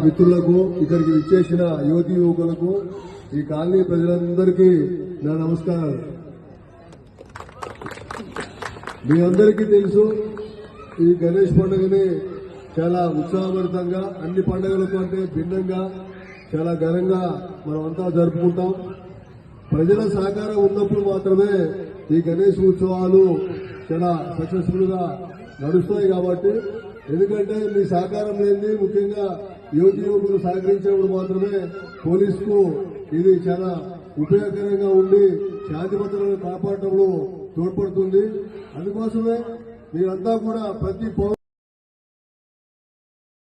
మిత్రులకు, ఇక్కడికి విచ్చేసిన యువతి యువకులకు, ఈ కాలనీ ప్రజలందరికీ నా నమస్కారాలు. మీ అందరికీ తెలుసు, ఈ గణేష్ పండుగని చాలా ఉత్సాహభరితంగా అన్ని పండుగలకు అంటే భిన్నంగా చాలా ఘనంగా మనమంతా జరుపుకుంటాం. ప్రజల సహకారం ఉన్నప్పుడు మాత్రమే ఈ గణేష్ ఉత్సవాలు చాలా సక్సెస్ఫుల్ గా నడుస్తాయి. కాబట్టి ఎందుకంటే మీ సహకారం లేని, ముఖ్యంగా యువతి యువకులు సహకరించినప్పుడు మాత్రమే పోలీసుకు ఇది చాలా ఉపయోగకరంగా ఉండి శాంతి భద్రతలను కాపాడటంలో తోడ్పడుతుంది. అందుకోసమే మీరంతా కూడా ప్రతి